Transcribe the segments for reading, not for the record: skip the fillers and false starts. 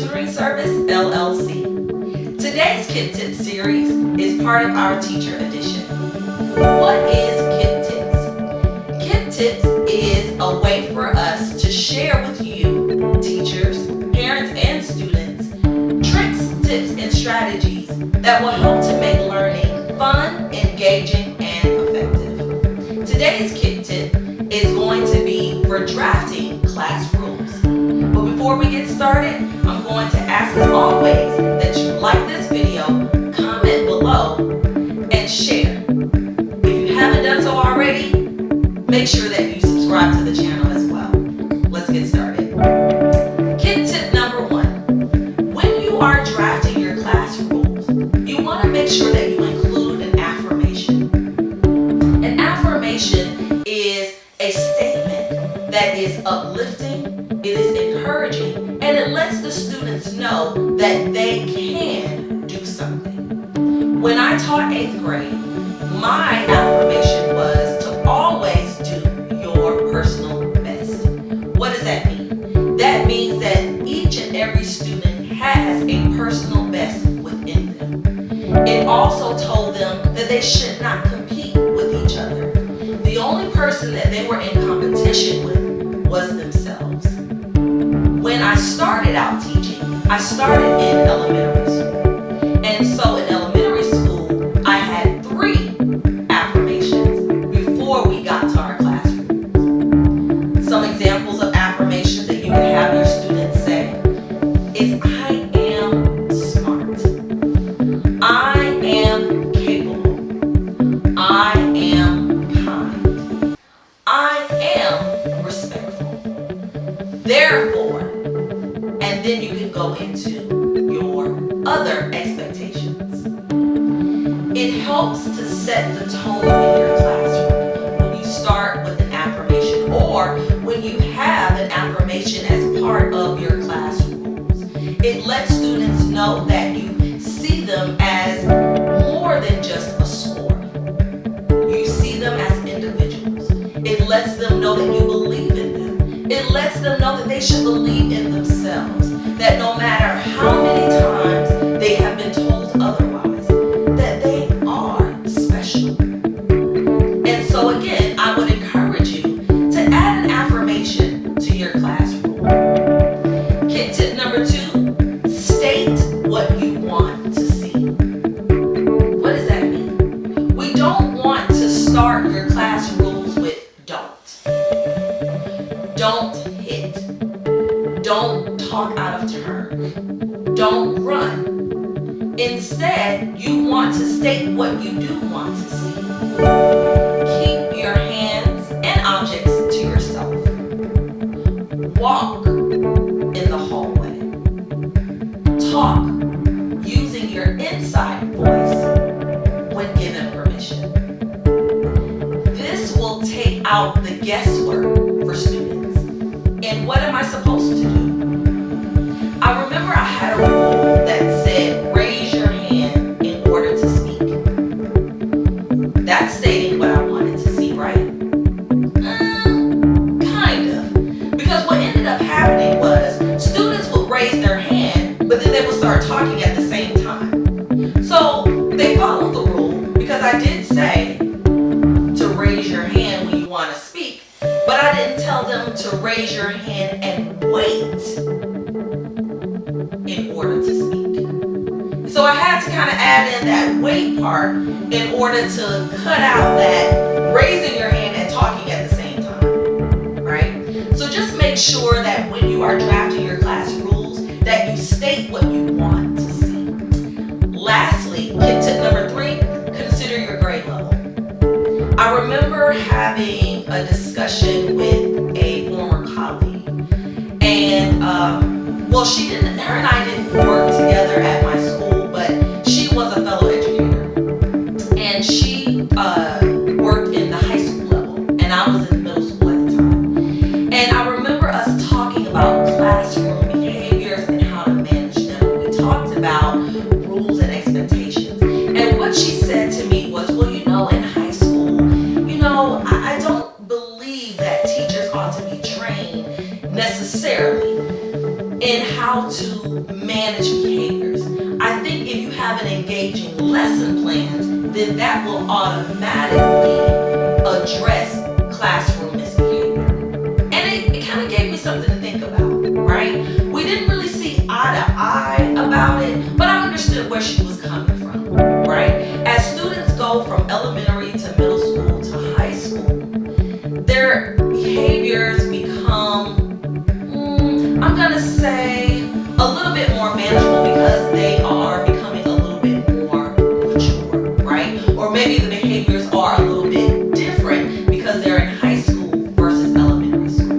Tutoring Service, LLC. Today's KIP Tips series is part of our Teacher Edition. What is KIP Tips? KIP Tips is a way for us to share with you, teachers, parents, and students, tricks, tips, and strategies that will help to make learning fun, engaging, and effective. Today's KIP Tip is going to be for drafting class rules. But before we get started, I'm going to ask as always that you like this video, comment below, and share. If you haven't done so already, make sure that you subscribe to the channel as well. Let's get started. KIP tip number 1. When you are drafting your class rules, you want to make sure that you include an affirmation. An affirmation is a statement that is uplifting, it is encouraging, and it lets the students know that they can do something. When I taught 8th grade, my affirmation was to always do your personal best. What does that mean? That means that each and every student has a personal best within them. It also told them that they should not compete with each other. The only person that they were in competition with was themselves. When I started out teaching, I started in elementary school. And so in elementary school, I had 3 affirmations before we got to our classrooms. Some examples of affirmations that you can have your students say is, I am smart. I am capable. I am kind. I am respectful. Therefore, and then you can go into your other expectations. It helps to set the tone in your classroom when you start with an affirmation or when you have an affirmation as part of your class rules. It lets students know that you see them as more than just a score. You see them as individuals. It lets them know that you believe in them. It lets them know that they should believe in themselves, that no matter how many times they have been told otherwise, that they are special. And so again, I would encourage you to add an affirmation to your classroom. KIP tip number 2, state what you want to see. What does that mean? We don't want to start your class rules with don't. Don't hit. Don't talk out of turn. Don't run. Instead, you want to state what you do want to see. Keep your hands and objects to yourself. Walk in the hallway. Talk using your inside voice when given permission. This will take out the guesswork for students. And what am I supposed to do? I remember I had a rule that said raise your hand in order to speak. That's stating what I wanted to see, right? Kind of. Because what ended up happening was students would raise their hand, but then they would start talking at the same time. So they followed the rule because I did say to raise your hand when you want to speak, but I didn't tell them to raise your hand and wait in order to speak. So I had to kind of add in that wait part in order to cut out that raising your hand and talking at the same time, right? So just make sure that when you are drafting your class rules that you state what you want to see. Lastly, KIP tip number 3, consider your grade level. I remember having a discussion with a former colleague, and well, her and I didn't work together at my school, but she was a fellow educator, and she worked in the high school level, and I was in middle school at the time. And I remember us talking about classroom behaviors and how to manage them. We talked engaging lesson plans, then that will automatically address classroom misbehavior. And it kind of gave me something to think about, right? We didn't really see eye to eye about it, but I understood where she was coming from, right? As students go from elementary to middle school to high school, their behaviors become, I'm gonna say, a little bit more manageable because they are becoming a little bit more mature, right? Or maybe the behaviors are a little bit different because they're in high school versus elementary school.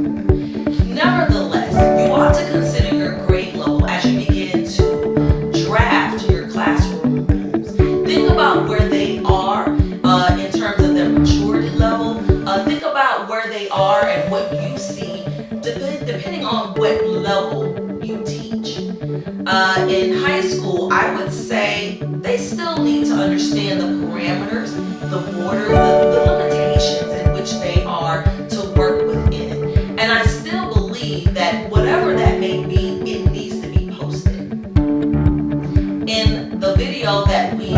Nevertheless, you ought to consider your grade level as you begin to draft your classroom rules. Think about where they are in terms of their maturity level. Think about where they are and what you see, depending on what level you teach. In high school, I would say they still need to understand the parameters, the borders, the limitations in which they are to work within. And I still believe that whatever that may be, it needs to be posted. In the video that we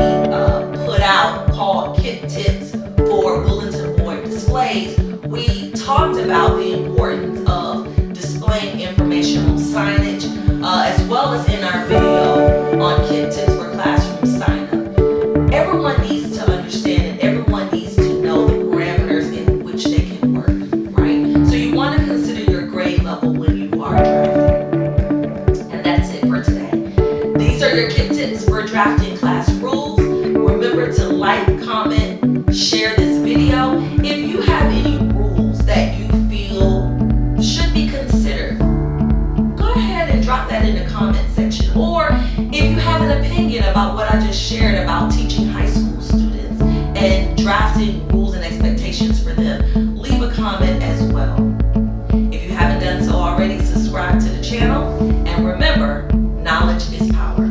put out called KIP Tips for Bulletin Board Displays, we talked about the importance of displaying informational signage, as well as in our video on KIP Tips for Classroom Sign-Up. Everyone needs to understand and everyone needs to know the parameters in which they can work, right? So you want to consider your grade level when you are drafting. And that's it for today. These are your KIP Tips for drafting class rules. Remember to like, comment, share this video. If you have any rules that you feel should be considered, go ahead and drop that in the comment section. Or if you have an opinion about what I just shared about teaching high school students and drafting rules and expectations for them, leave a comment as well. If you haven't done so already, subscribe to the channel, and remember, knowledge is power.